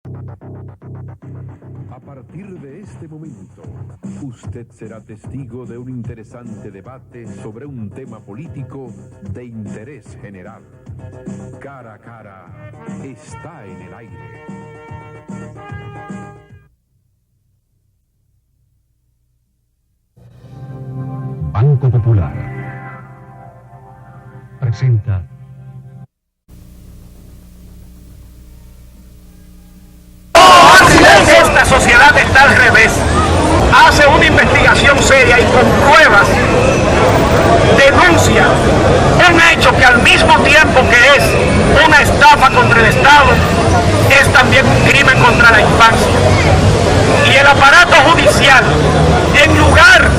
A partir de este momento, usted será testigo de un interesante debate sobre un tema político de interés general. Cara a cara está en el aire. Banco Popular presenta esta sociedad está al revés. Hace una investigación seria y con pruebas denuncia un hecho que al mismo tiempo que es una estafa contra el Estado, es también un crimen contra la infancia. Y el aparato judicial, en lugar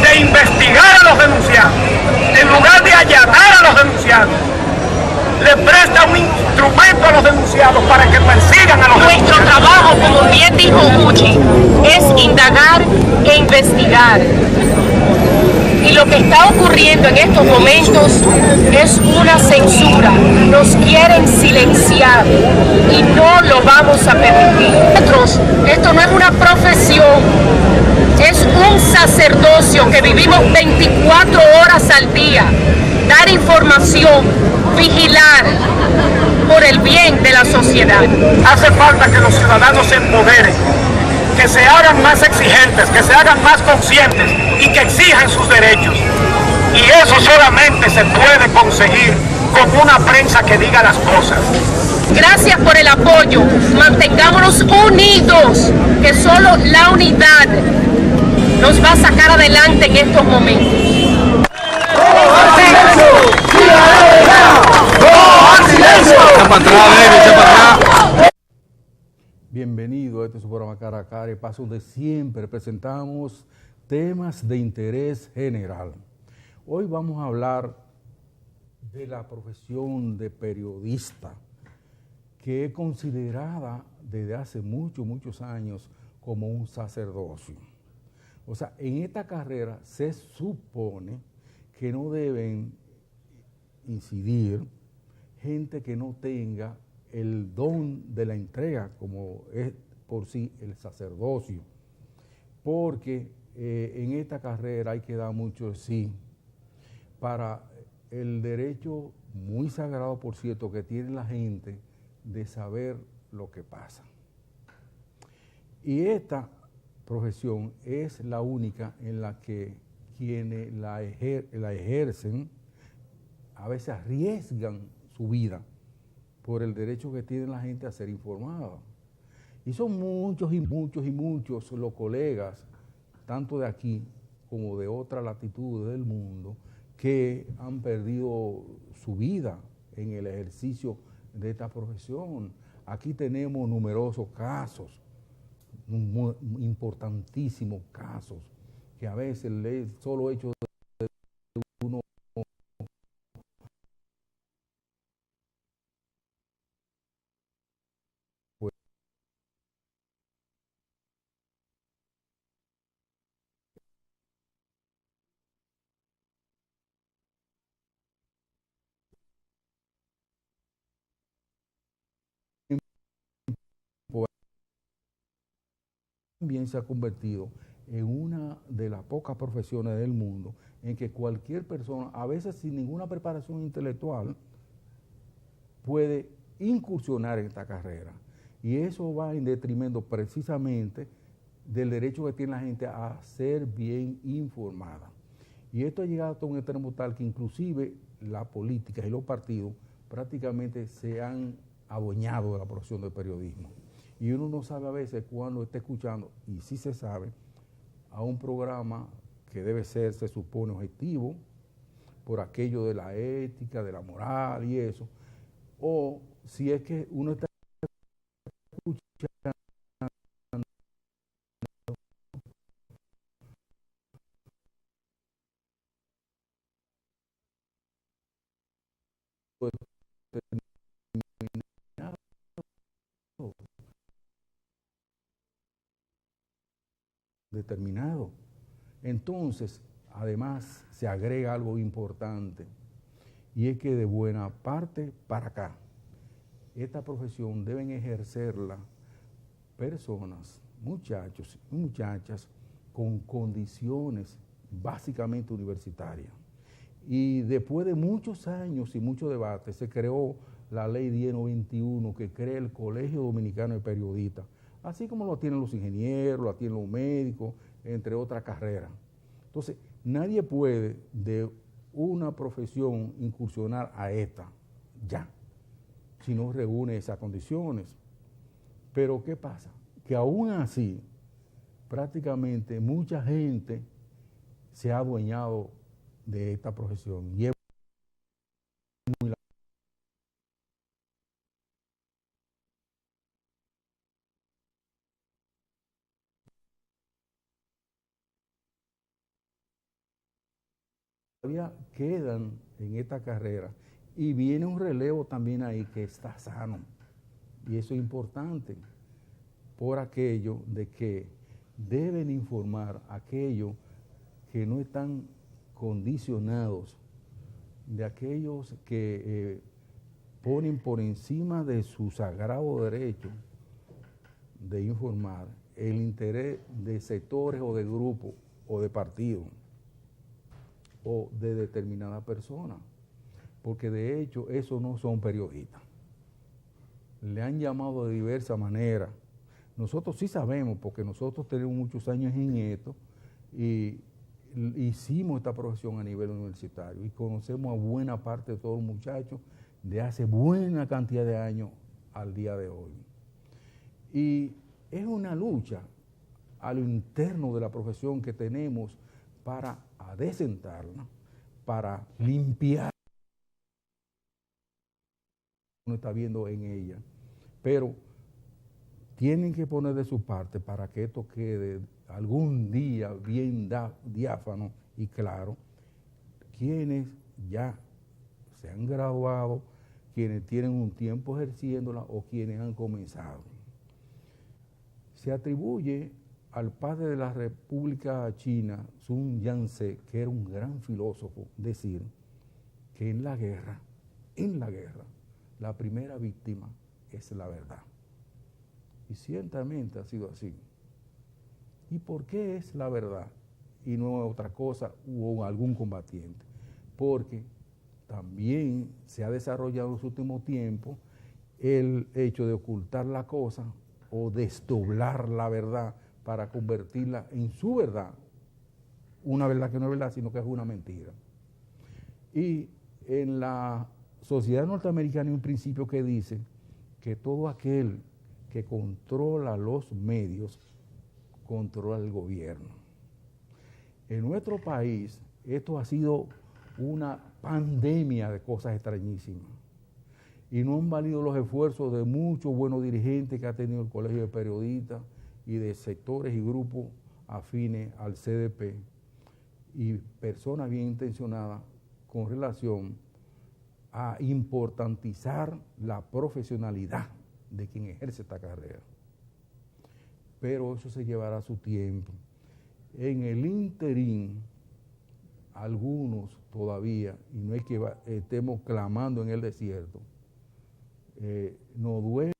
de investigar a los denunciados, en lugar de allanar a los denunciados, le presta un instrumento a los denunciados para que persigan a los denunciados. Nuestro trabajo, como bien dijo Uchi, es indagar e investigar. Y lo que está ocurriendo en estos momentos es una censura. Nos quieren silenciar y no lo vamos a permitir. Esto no es una profesión, es un sacerdocio que vivimos 24 horas al día. Dar información, vigilar por el bien de la sociedad. Hace falta que los ciudadanos se empoderen, que se hagan más exigentes, que se hagan más conscientes y que exijan sus derechos. Y eso solamente se puede conseguir con una prensa que diga las cosas. Gracias por el apoyo. Mantengámonos unidos, que solo la unidad nos va a sacar adelante en estos momentos. Bienvenido a este su programa Cara a Cara, el paso donde siempre presentamos temas de interés general. Hoy vamos a hablar de la profesión de periodista, que es considerada desde hace muchos años como un sacerdocio. O sea, en esta carrera se supone que no deben incidir gente que no tenga el don de la entrega, como es por sí el sacerdocio, porque en esta carrera hay que dar mucho sí para el derecho muy sagrado, por cierto, que tiene la gente de saber lo que pasa. Y esta profesión es la única en la que quienes la ejercen a veces arriesgan su vida por el derecho que tiene la gente a ser informada. Y son muchos los colegas, tanto de aquí como de otras latitudes del mundo, que han perdido su vida en el ejercicio de esta profesión. Aquí tenemos numerosos casos, importantísimos casos, que a veces el solo hecho de uno también se ha convertido en una de las pocas profesiones del mundo en que cualquier persona, a veces sin ninguna preparación intelectual, puede incursionar en esta carrera. Y eso va en detrimento precisamente del derecho que tiene la gente a ser bien informada. Y esto ha llegado a un extremo tal que inclusive la política y los partidos prácticamente se han adueñado de la profesión del periodismo. Y uno no sabe a veces cuando está escuchando, y sí se sabe, a un programa que debe ser, se supone, objetivo, por aquello de la ética, de la moral y eso, o si es que uno está escuchando determinado. Entonces, además, se agrega algo importante, y es que de buena parte para acá, esta profesión deben ejercerla personas, muchachos y muchachas con condiciones básicamente universitarias. Y después de muchos años y mucho debate, se creó la ley 1091 que crea el Colegio Dominicano de Periodistas, así como lo tienen los ingenieros, lo tienen los médicos, entre otras carreras. Entonces, nadie puede de una profesión incursionar a esta ya, si no reúne esas condiciones. Pero ¿qué pasa? Que aún así, prácticamente mucha gente se ha adueñado de esta profesión. Y es muy todavía quedan en esta carrera y viene un relevo también ahí que está sano. Y eso es importante por aquello de que deben informar a aquellos que no están condicionados, de aquellos que ponen por encima de su sagrado derecho de informar el interés de sectores o de grupos o de partidos o de determinada persona, porque de hecho esos no son periodistas. Le han llamado de diversas maneras. Nosotros sí sabemos, porque nosotros tenemos muchos años en esto y hicimos esta profesión a nivel universitario y conocemos a buena parte de todos los muchachos de hace buena cantidad de años al día de hoy. Y es una lucha a lo interno de la profesión que tenemos para adecentarla, para limpiar lo que uno está viendo en ella. Pero tienen que poner de su parte para que esto quede algún día bien diáfano y claro, quienes ya se han graduado, quienes tienen un tiempo ejerciéndola o quienes han comenzado. Se atribuye al padre de la República China, Sun Yat-sen, que era un gran filósofo, decir que en la guerra, la primera víctima es la verdad. Y ciertamente ha sido así. ¿Y por qué es la verdad y no otra cosa o algún combatiente? Porque también se ha desarrollado en los últimos tiempos el hecho de ocultar la cosa o desdoblar la verdad para convertirla en su verdad, una verdad que no es verdad, sino que es una mentira. Y en la sociedad norteamericana hay un principio que dice que todo aquel que controla los medios controla el gobierno. En nuestro país esto ha sido una pandemia de cosas extrañísimas y no han valido los esfuerzos de muchos buenos dirigentes que ha tenido el Colegio de Periodistas y de sectores y grupos afines al CDP y personas bien intencionadas con relación a importantizar la profesionalidad de quien ejerce esta carrera. Pero eso se llevará su tiempo. En el interín, algunos todavía, y no es que estemos clamando en el desierto, nos duele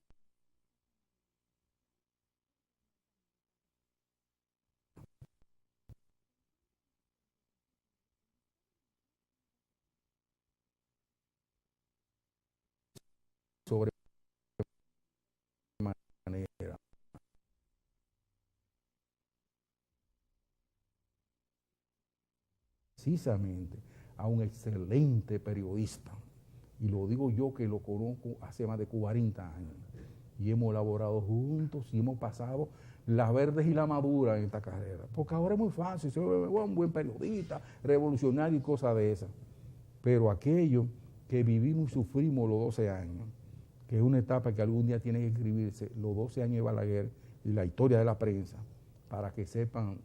sobre manera. Precisamente a un excelente periodista, y lo digo yo que lo conozco hace más de 40 años, y hemos elaborado juntos y hemos pasado las verdes y la madura en esta carrera, porque ahora es muy fácil, ser un buen periodista, revolucionario y cosas de esas, pero aquello que vivimos y sufrimos los 12 años, que es una etapa que algún día tiene que escribirse, los 12 años de Balaguer y la historia de la prensa, para que sepan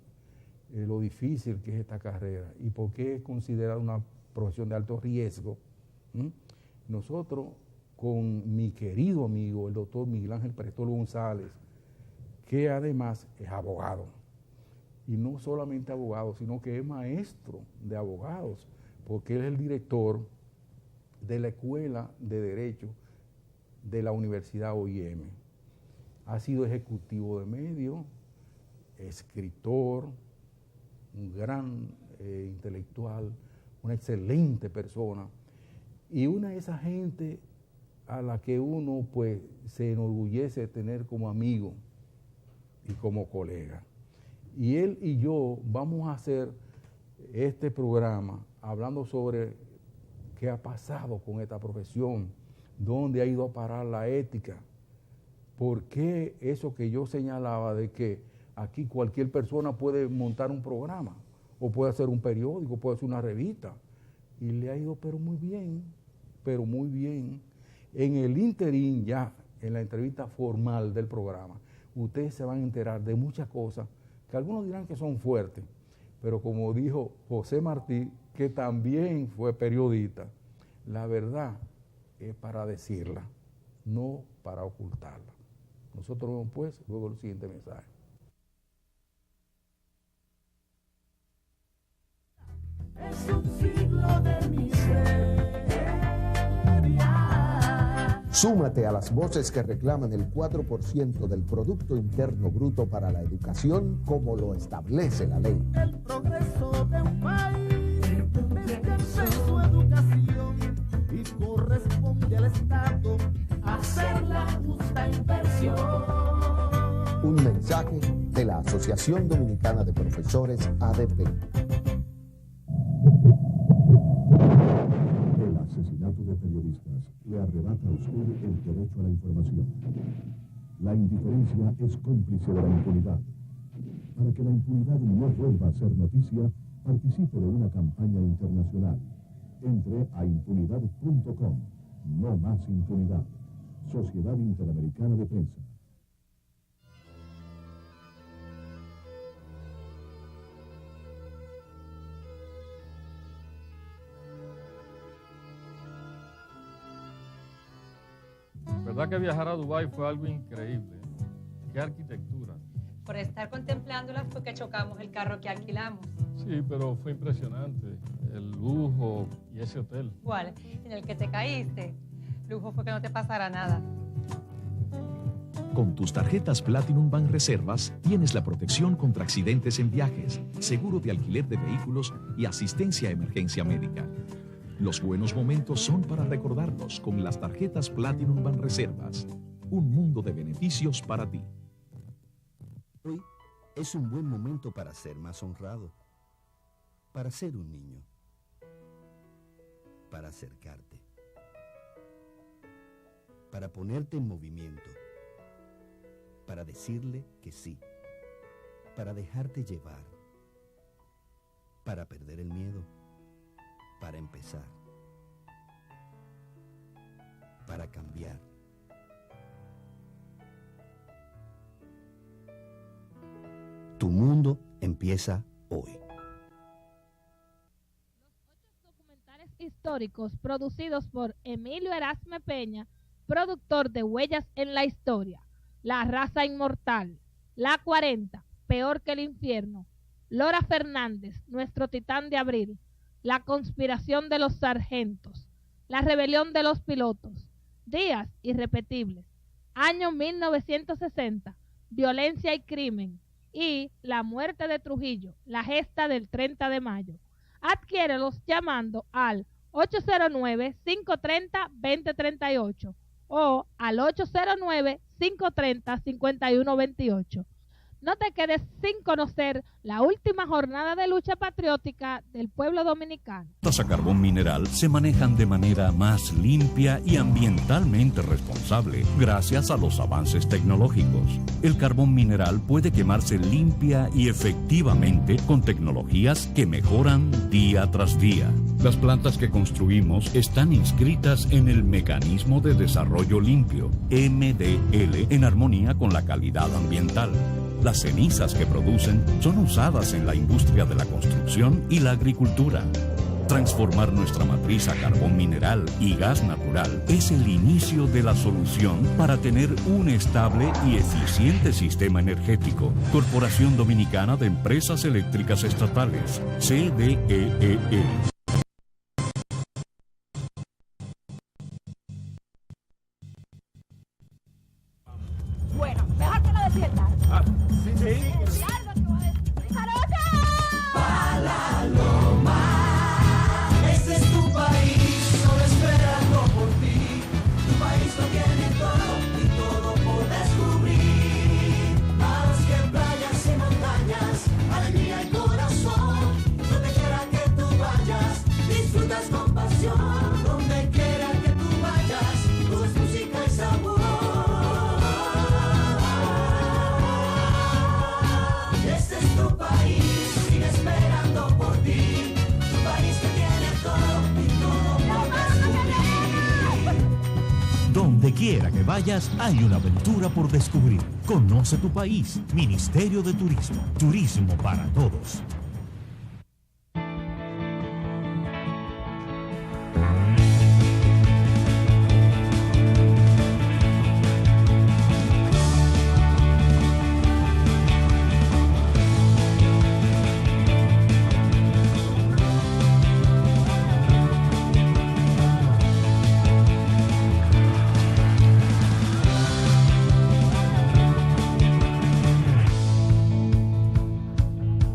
lo difícil que es esta carrera y por qué es considerada una profesión de alto riesgo. Nosotros, con mi querido amigo, el doctor Miguel Ángel Prestol González, que además es abogado, y no solamente abogado, sino que es maestro de abogados, porque él es el director de la Escuela de Derecho de la Universidad OIM. Ha sido ejecutivo de medios, escritor, un gran intelectual, una excelente persona y una de esas gente a la que uno pues se enorgullece de tener como amigo y como colega. Y él y yo vamos a hacer este programa hablando sobre qué ha pasado con esta profesión, dónde ha ido a parar la ética, por qué eso que yo señalaba de que aquí cualquier persona puede montar un programa, o puede hacer un periódico, puede hacer una revista, y le ha ido pero muy bien, pero muy bien. En el interín ya, en la entrevista formal del programa, ustedes se van a enterar de muchas cosas que algunos dirán que son fuertes, pero como dijo José Martí, que también fue periodista, la verdad es para decirla, no para ocultarla. Nosotros vemos pues luego el siguiente mensaje. Es un siglo de miseria. Súmate a las voces que reclaman el 4% del Producto Interno Bruto para la educación como lo establece la ley. El progreso de un país descansa en su educación y corresponde al Estado hacer la justa inversión. Un mensaje de la Asociación Dominicana de Profesores, ADP. El asesinato de periodistas le arrebata a usted el derecho a la información. La indiferencia es cómplice de la impunidad. Para que la impunidad no vuelva a ser noticia, participe de una campaña internacional. Entre a impunidad.com. No más impunidad. Sociedad Interamericana de Prensa. ¿Verdad que viajar a Dubái fue algo increíble? ¡Qué arquitectura! Por estar contemplándolas fue que chocamos el carro que alquilamos. Sí, pero fue impresionante. El lujo y ese hotel. ¿Cuál? En el que te caíste. Lujo fue que no te pasara nada. Con tus tarjetas Platinum Banreservas tienes la protección contra accidentes en viajes, seguro de alquiler de vehículos y asistencia a emergencia médica. Los buenos momentos son para recordarlos con las tarjetas Platinum Banreservas. Un mundo de beneficios para ti. Hoy es un buen momento para ser más honrado, para ser un niño, para acercarte, para ponerte en movimiento, para decirle que sí, para dejarte llevar, para perder el miedo, para empezar, para cambiar. Tu mundo empieza hoy. Los 8 documentales históricos producidos por Emilio Erasme Peña, productor de Huellas en la Historia, La Raza Inmortal, La 40, Peor que el Infierno, Lora Fernández, Nuestro Titán de Abril, La Conspiración de los Sargentos, La Rebelión de los Pilotos, Días Irrepetibles, Año 1960, Violencia y Crimen, y La Muerte de Trujillo, la gesta del 30 de mayo. Adquiérelos llamando al 809-530-2038 o al 809-530-5128. No te quedes sin conocer la última jornada de lucha patriótica del pueblo dominicano. Los a carbón mineral se manejan de manera más limpia y ambientalmente responsable gracias a los avances tecnológicos. El carbón mineral puede quemarse limpia y efectivamente con tecnologías que mejoran día tras día. Las plantas que construimos están inscritas en el Mecanismo de Desarrollo Limpio, MDL, en armonía con la calidad ambiental. Las cenizas que producen son usadas en la industria de la construcción y la agricultura. Transformar nuestra matriz a carbón mineral y gas natural es el inicio de la solución para tener un estable y eficiente sistema energético. Corporación Dominicana de Empresas Eléctricas Estatales, CDEE. decir el largo. Ah, sí. El largo que voy a decir. ¡Jarocha! Pa' la loma, este es tu país, solo esperando por ti. Tu país lo tiene todo y todo por descubrir. Más que playas y montañas, alegría y corazón. Donde quiera que tú vayas, disfrutas con pasión. Donde quiera que tú vayas, todo es música y sabor. Este es tu país, sigue esperando por ti. Tu país que tiene todo y todo por descubrir. Donde quiera que vayas, hay una aventura por descubrir. Conoce tu país. Ministerio de Turismo. Turismo para todos.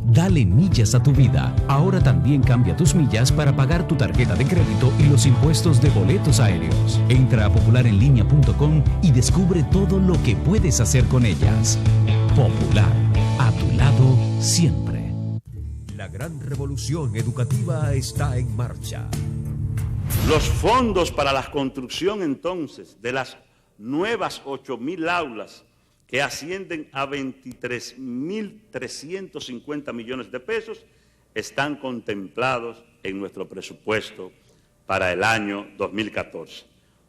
Dale millas a tu vida. Ahora también cambia tus millas para pagar tu tarjeta de crédito y los impuestos de boletos aéreos. Entra a popularenlinea.com y descubre todo lo que puedes hacer con ellas. Popular, a tu lado siempre. La gran revolución educativa está en marcha. Los fondos para la construcción entonces de las nuevas 8.000 aulas que ascienden a 23.350 millones de pesos, están contemplados en nuestro presupuesto para el año 2014.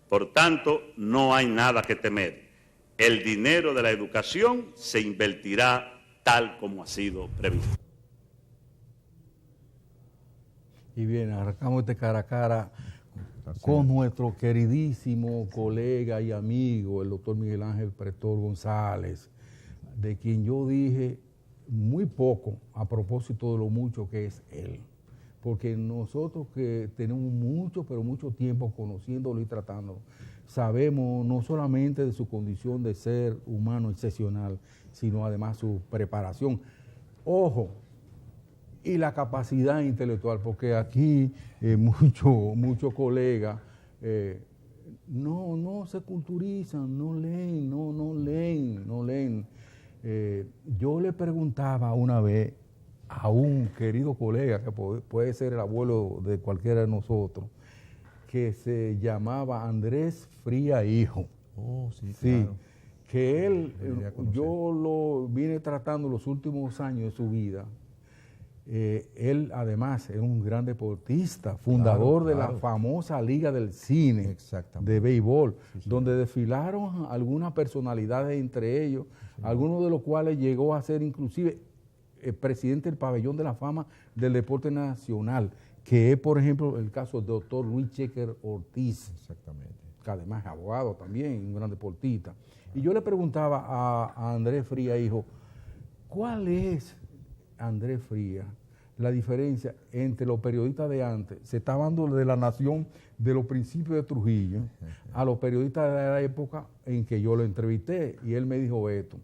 Por tanto, no hay nada que temer. El dinero de la educación se invertirá tal como ha sido previsto. Y bien, arrancamos este cara a cara con nuestro queridísimo colega y amigo, el doctor Miguel Ángel Pretor González, de quien yo dije muy poco a propósito de lo mucho que es él. Porque nosotros que tenemos mucho, pero mucho tiempo conociéndolo y tratándolo, sabemos no solamente de su condición de ser humano excepcional, sino además su preparación. Ojo, y la capacidad intelectual, porque aquí muchos colegas no se culturizan, no leen. Yo le preguntaba una vez a un querido colega, que puede ser el abuelo de cualquiera de nosotros, que se llamaba Andrés Fría Hijo. Oh, sí, claro. Que él, yo lo vine tratando los últimos años de su vida. Él además era un gran deportista, fundador de la famosa Liga del Cine de béisbol, donde desfilaron algunas personalidades entre ellos, algunos de los cuales llegó a ser inclusive presidente del Pabellón de la Fama del Deporte Nacional, que es, por ejemplo, el caso del doctor Luis Checker Ortiz, que además es abogado también, un gran deportista. Y yo le preguntaba a Andrés Fría, hijo, ¿cuál es, Andrés Fría, la diferencia entre los periodistas de antes? Se está hablando de La Nación de los principios de Trujillo, a los periodistas de la época en que yo lo entrevisté, y él me dijo esto,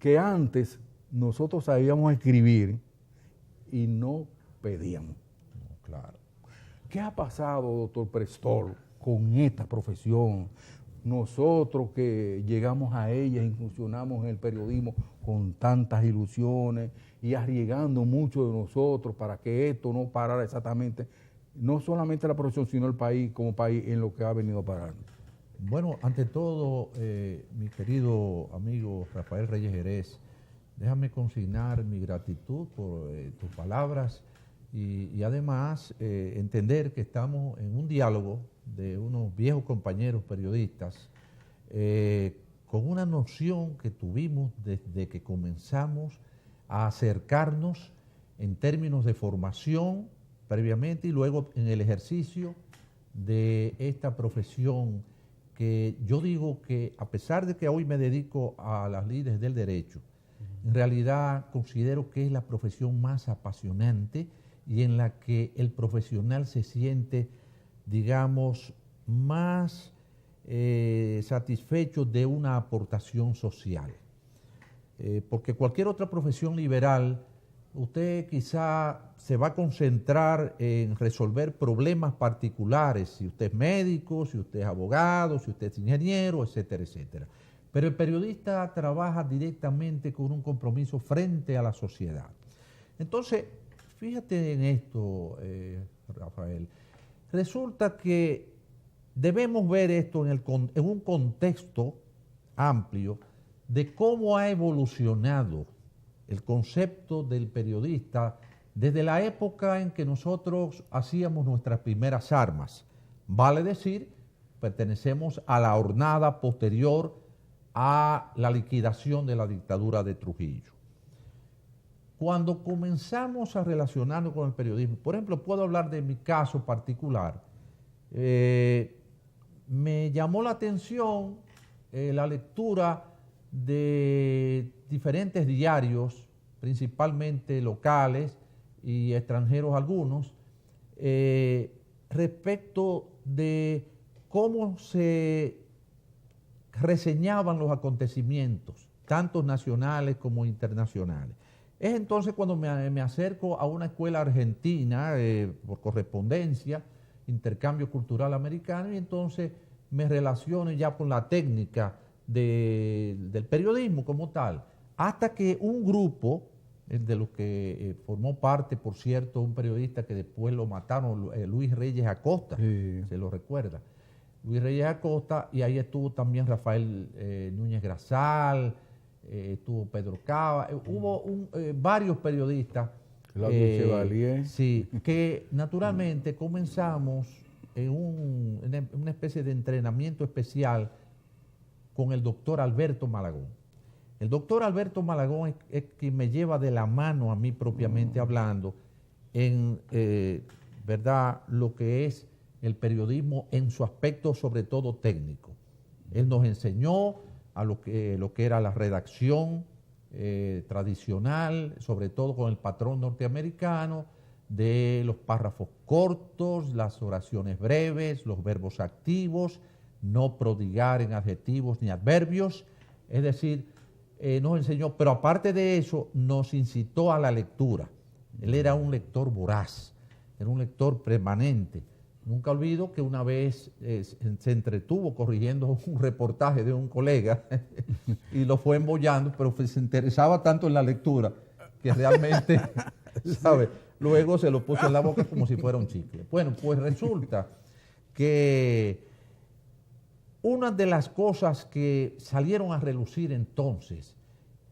que antes nosotros sabíamos escribir y no pedíamos. Claro. ¿Qué ha pasado, doctor Pretor, con esta profesión? Nosotros que llegamos a ella, incursionamos en el periodismo con tantas ilusiones y arriesgando mucho de nosotros para que esto no parara exactamente, no solamente la profesión, sino el país como país en lo que ha venido a parar. Bueno, ante todo, mi querido amigo Rafael Reyes Jerez, déjame consignar mi gratitud por tus palabras y además entender que estamos en un diálogo de unos viejos compañeros periodistas con una noción que tuvimos desde que comenzamos a acercarnos en términos de formación previamente y luego en el ejercicio de esta profesión que yo digo que a pesar de que hoy me dedico a las lides del derecho, en realidad considero que es la profesión más apasionante y en la que el profesional se siente, digamos, más satisfechos de una aportación social. Porque cualquier otra profesión liberal, usted quizá se va a concentrar en resolver problemas particulares, si usted es médico, si usted es abogado, si usted es ingeniero, etcétera, etcétera. Pero el periodista trabaja directamente con un compromiso frente a la sociedad. Entonces, fíjate en esto, Rafael. Resulta que debemos ver esto en un contexto amplio de cómo ha evolucionado el concepto del periodista desde la época en que nosotros hacíamos nuestras primeras armas. Vale decir, pertenecemos a la hornada posterior a la liquidación de la dictadura de Trujillo. Cuando comenzamos a relacionarnos con el periodismo, por ejemplo, puedo hablar de mi caso particular, me llamó la atención la lectura de diferentes diarios, principalmente locales y extranjeros algunos, respecto de cómo se reseñaban los acontecimientos, tanto nacionales como internacionales. Es entonces cuando me acerco a una escuela argentina por correspondencia, intercambio cultural americano, y entonces me relaciono ya con la técnica del periodismo como tal, hasta que un grupo, de los que formó parte, por cierto, un periodista que después lo mataron, Luis Reyes Acosta, se lo recuerda, Luis Reyes Acosta, y ahí estuvo también Rafael Núñez Grasal, estuvo Pedro Cava, hubo varios periodistas, Claudio Chevalier, sí, que naturalmente comenzamos en una especie de entrenamiento especial con el doctor Alberto Malagón. El doctor Alberto Malagón es quien me lleva de la mano a mí propiamente hablando en, ¿verdad?, lo que es el periodismo en su aspecto sobre todo técnico. Él nos enseñó a lo que era la redacción tradicional, sobre todo con el patrón norteamericano, de los párrafos cortos, las oraciones breves, los verbos activos, no prodigar en adjetivos ni adverbios, es decir, nos enseñó, pero aparte de eso, nos incitó a la lectura. Él era un lector voraz, era un lector permanente. Nunca olvido que una vez se entretuvo corrigiendo un reportaje de un colega y lo fue embollando, pero se interesaba tanto en la lectura que realmente, ¿sabe? Luego se lo puso en la boca como si fuera un chicle. Bueno, pues resulta que una de las cosas que salieron a relucir entonces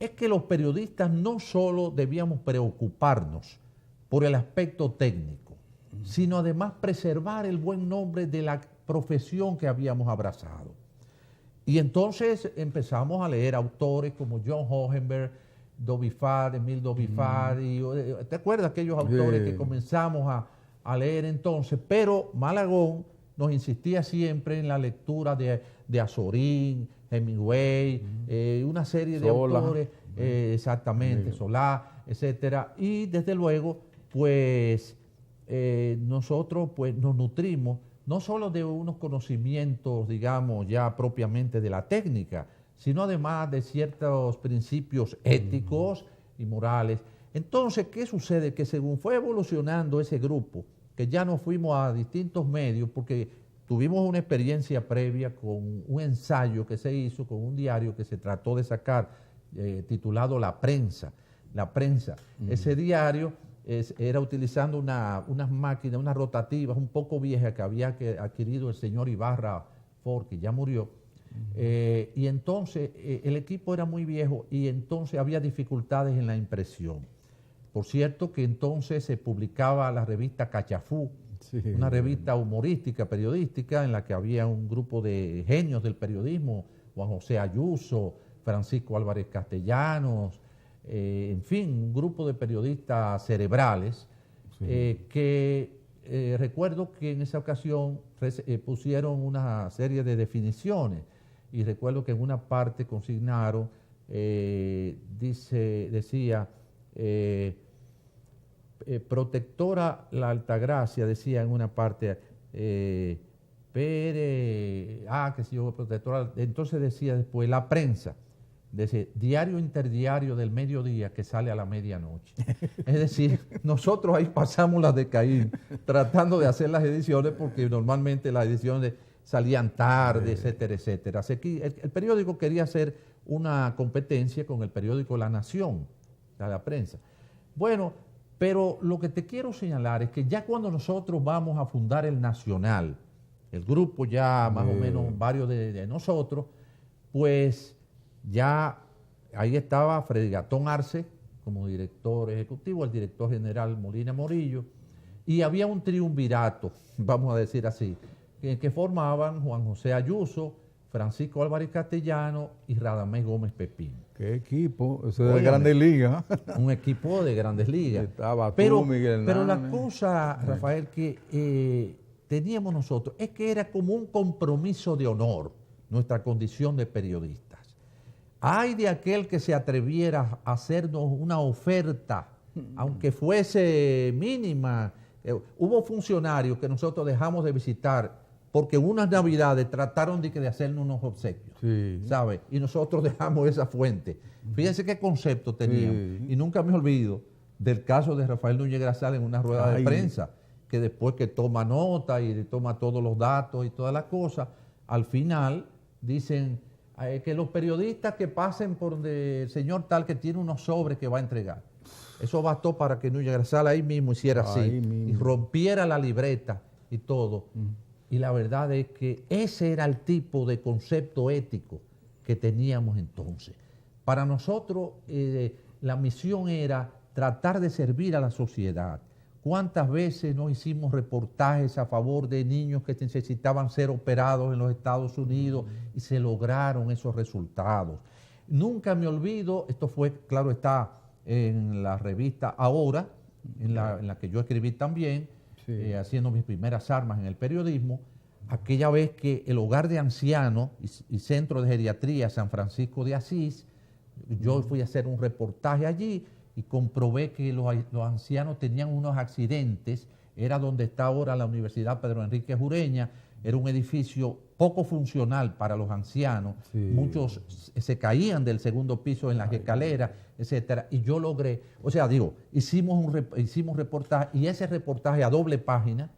es que los periodistas no solo debíamos preocuparnos por el aspecto técnico, sino además preservar el buen nombre de la profesión que habíamos abrazado. Y entonces empezamos a leer autores como John Hohenberg, Dovifat, Emil Dovifat, ¿te acuerdas aquellos autores que comenzamos a leer entonces? Pero Malagón nos insistía siempre en la lectura de Azorín, Hemingway, una serie de autores, exactamente, Solá, etcétera, y desde luego, pues, nosotros pues nos nutrimos no solo de unos conocimientos, digamos, ya propiamente de la técnica, sino además de ciertos principios éticos y morales. Entonces, ¿qué sucede? Que según fue evolucionando ese grupo, que ya nos fuimos a distintos medios, porque tuvimos una experiencia previa con un ensayo que se hizo con un diario que se trató de sacar, titulado La Prensa. Ese diario era utilizando unas máquinas, unas rotativas un poco viejas que había adquirido el señor Ibarra Ford, que ya murió. Y entonces el equipo era muy viejo y entonces había dificultades en la impresión. Por cierto que entonces se publicaba la revista Cachafú, una revista humorística, periodística, en la que había un grupo de genios del periodismo, Juan José Ayuso, Francisco Álvarez Castellanos, en fin, un grupo de periodistas cerebrales que recuerdo que en esa ocasión pusieron una serie de definiciones y recuerdo que en una parte consignaron, decía, protectora la Altagracia, decía en una parte, Pérez, que si yo, protectora, entonces decía después, la prensa, decía, diario interdiario del mediodía que sale a la medianoche. Es decir, nosotros ahí pasamos las de Caín, tratando de hacer las ediciones, porque normalmente las ediciones salían tarde, etcétera, etcétera. Así que el periódico quería hacer una competencia con el periódico La Nación, la prensa. Bueno, pero lo que te quiero señalar es que ya cuando nosotros vamos a fundar el Nacional, el grupo ya más o menos varios de nosotros, pues ya ahí estaba Freddy Gastón Arce como director ejecutivo, el director general Molina Morillo, y había un triunvirato, vamos a decir así, que formaban Juan José Ayuso, Francisco Álvarez Castellano y Radamés Gómez Pepín. ¿Qué equipo? Eso es de Grandes Ligas. Un equipo de Grandes Ligas. Estaba pero Miguel la cosa, Rafael, que teníamos nosotros es que era como un compromiso de honor nuestra condición de periodistas. Ay de aquel que se atreviera a hacernos una oferta, aunque fuese mínima. Hubo funcionarios que nosotros dejamos de visitar porque unas navidades trataron de hacernos unos obsequios, ¿sabes? Y nosotros dejamos esa fuente. Fíjense qué concepto teníamos. Y nunca me olvido del caso de Rafael Núñez Grasal en una rueda de prensa, que después que toma nota y toma todos los datos y todas las cosas, al final dicen que los periodistas que pasen por donde el señor tal que tiene unos sobres que va a entregar. Eso bastó para que Núñez Grasal ahí mismo hiciera así y rompiera la libreta y todo. Y la verdad es que ese era el tipo de concepto ético que teníamos entonces. Para nosotros la misión era tratar de servir a la sociedad. ¿Cuántas veces no hicimos reportajes a favor de niños que necesitaban ser operados en los Estados Unidos y se lograron esos resultados? Nunca me olvido, esto fue, claro está, en la revista Ahora, en la que yo escribí también, haciendo mis primeras armas en el periodismo, aquella vez que el hogar de ancianos y centro de geriatría San Francisco de Asís, yo fui a hacer un reportaje allí y comprobé que los ancianos tenían unos accidentes. Era donde está ahora la Universidad Pedro Enrique Jureña, era un edificio poco funcional para los ancianos, muchos se caían del segundo piso en las escaleras, etcétera, y yo logré, hicimos reportaje, y ese reportaje a doble página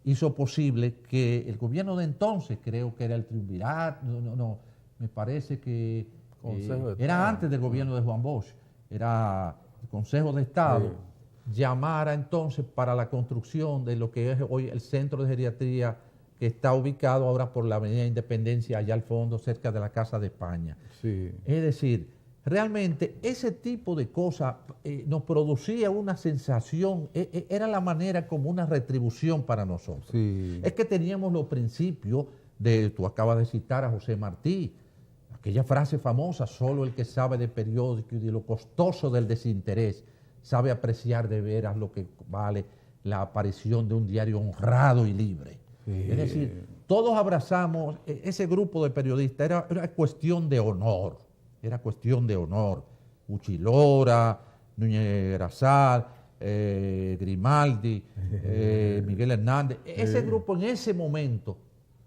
hizo posible que el gobierno de entonces, creo que era el Triunvirato, me parece que era antes del gobierno de Juan Bosch, era el Consejo de Estado, llamara entonces para la construcción de lo que es hoy el Centro de Geriatría, que está ubicado ahora por la Avenida Independencia, allá al fondo, cerca de la Casa de España. Es decir, realmente ese tipo de cosas nos producía una sensación, era la manera como una retribución para nosotros. Es que teníamos los principios tú acabas de citar a José Martí, aquella frase famosa, solo el que sabe de periódico y de lo costoso del desinterés sabe apreciar de veras lo que vale la aparición de un diario honrado y libre. Es decir, todos abrazamos ese grupo de periodistas, era cuestión de honor, Uchilora, Núñez Grasal, Grimaldi, Miguel Hernández, ese grupo en ese momento,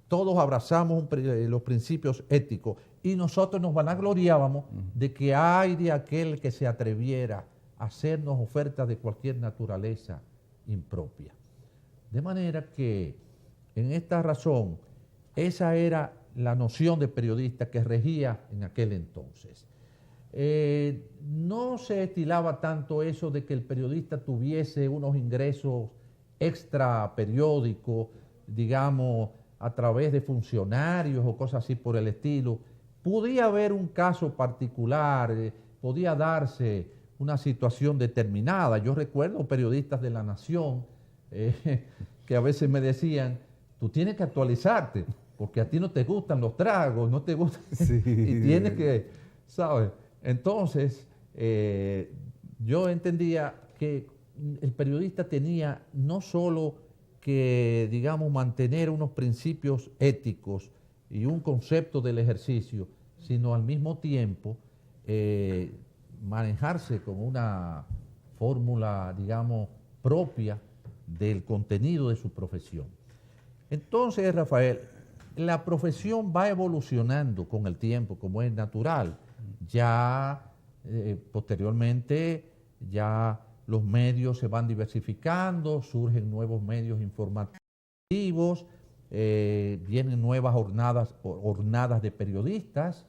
todos abrazamos los principios éticos y nosotros nos vanagloriábamos de que hay de aquel que se atreviera a hacernos ofertas de cualquier naturaleza impropia. De manera que en esta razón, esa era la noción de periodista que regía en aquel entonces. No se estilaba tanto eso de que el periodista tuviese unos ingresos extra periódicos, digamos, a través de funcionarios o cosas así por el estilo. Podía haber un caso particular, podía darse una situación determinada. Yo recuerdo periodistas de La Nación que a veces me decían, tú tienes que actualizarte, porque a ti no te gustan los tragos, no te gustan, y tienes que, ¿sabes? Entonces, yo entendía que el periodista tenía no solo que, digamos, mantener unos principios éticos y un concepto del ejercicio, sino al mismo tiempo manejarse con una fórmula, digamos, propia del contenido de su profesión. Entonces, Rafael, la profesión va evolucionando con el tiempo, como es natural. Ya posteriormente, ya los medios se van diversificando, surgen nuevos medios informativos, vienen nuevas jornadas de periodistas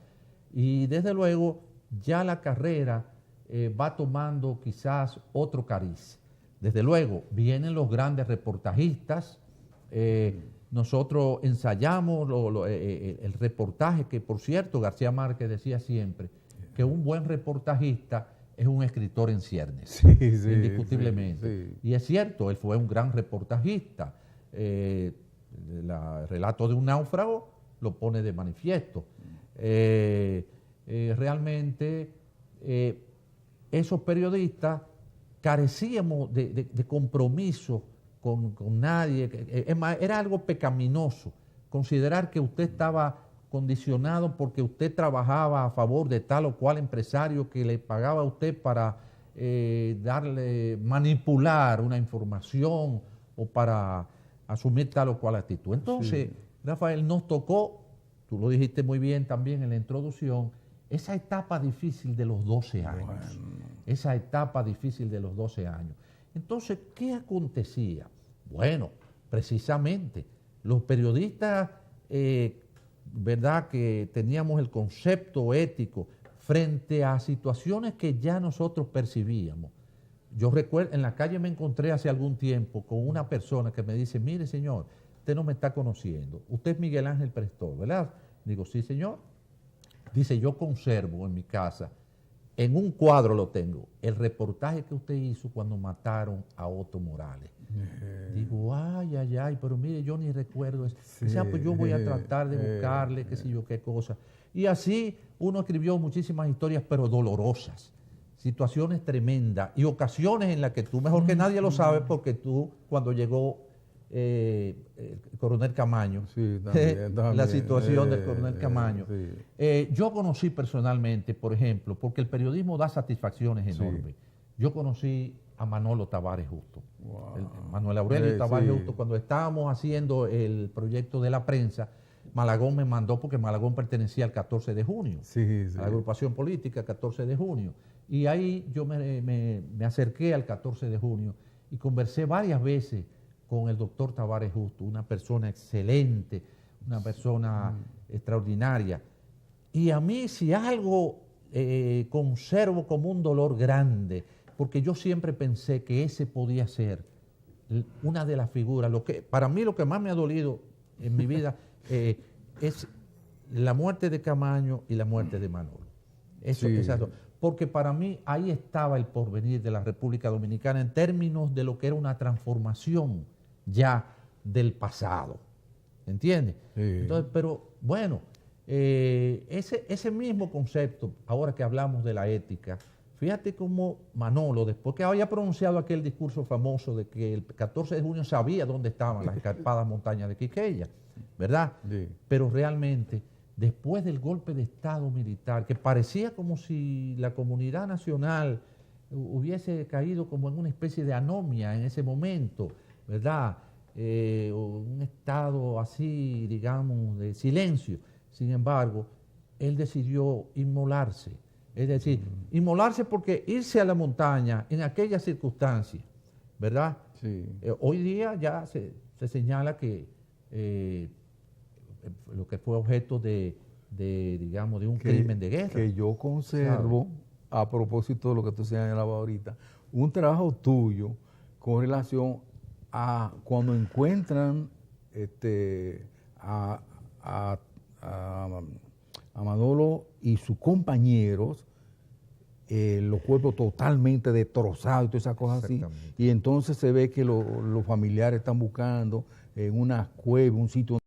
y desde luego ya la carrera va tomando quizás otro cariz. Desde luego vienen los grandes reportajistas, nosotros ensayamos el reportaje, que por cierto García Márquez decía siempre que un buen reportajista es un escritor en ciernes, indiscutiblemente. Sí. Y es cierto, él fue un gran reportajista. El relato de un náufrago lo pone de manifiesto. Realmente esos periodistas carecíamos de compromiso con nadie. Era algo pecaminoso considerar que usted estaba condicionado porque usted trabajaba a favor de tal o cual empresario que le pagaba a usted para manipular una información o para asumir tal o cual actitud. Entonces, sí, Rafael, nos tocó, tú lo dijiste muy bien también en la introducción, esa etapa difícil de los 12 años. Bueno. Esa etapa difícil de los 12 años. Entonces, ¿qué acontecía? Bueno, precisamente, los periodistas, ¿verdad?, que teníamos el concepto ético frente a situaciones que ya nosotros percibíamos. Yo recuerdo, en la calle me encontré hace algún tiempo con una persona que me dice, mire señor, usted no me está conociendo, usted es Miguel Ángel Prestor, ¿verdad? Digo, sí señor. Dice, yo conservo en mi casa, en un cuadro lo tengo, el reportaje que usted hizo cuando mataron a Otto Morales. Digo, ay, pero mire, yo ni recuerdo eso. Sí, dice, pues yo voy a tratar de buscarle, qué sé yo, qué cosa. Y así uno escribió muchísimas historias, pero dolorosas, situaciones tremendas y ocasiones en las que tú, mejor que nadie lo sabes, porque tú, cuando llegó el coronel Camaño, sí, también, la situación del coronel Camaño. Sí. Yo conocí personalmente, por ejemplo, porque el periodismo da satisfacciones enormes. Sí. Yo conocí a Manolo Tavares Justo. Wow. Manuel Aurelio Tavares Justo, cuando estábamos haciendo el proyecto de la prensa, Malagón me mandó, porque Malagón pertenecía al 14 de junio, a la agrupación política 14 de junio. Y ahí yo me acerqué al 14 de junio y conversé varias veces con el doctor Tavares Justo, una persona excelente, una persona extraordinaria. Y a mí, si algo conservo como un dolor grande, porque yo siempre pensé que ese podía ser una de las figuras. Para mí lo que más me ha dolido en mi vida es la muerte de Camaño y la muerte de Manolo. Esas dos. Porque para mí ahí estaba el porvenir de la República Dominicana en términos de lo que era una transformación ya del pasado. ¿Entiendes? Sí. Entonces, pero bueno, ese mismo concepto, ahora que hablamos de la ética, fíjate cómo Manolo, después que había pronunciado aquel discurso famoso de que el 14 de junio sabía dónde estaban las escarpadas montañas de Quiqueya, ¿verdad? Sí. Pero realmente, después del golpe de Estado militar, que parecía como si la comunidad nacional hubiese caído como en una especie de anomia en ese momento, ¿verdad? Un estado así, digamos, de silencio. Sin embargo, él decidió inmolarse. Es decir, inmolarse porque irse a la montaña en aquellas circunstancias, ¿verdad? Sí. Hoy día ya se señala que lo que fue objeto digamos, de un crimen de guerra. Que yo conservo, ¿sabes? A propósito de lo que tú señalabas ahorita, un trabajo tuyo con relación a cuando encuentran a Manolo y sus compañeros, los cuerpos totalmente destrozados y todas esas cosas así, y entonces se ve que los familiares están buscando en una cueva, un sitio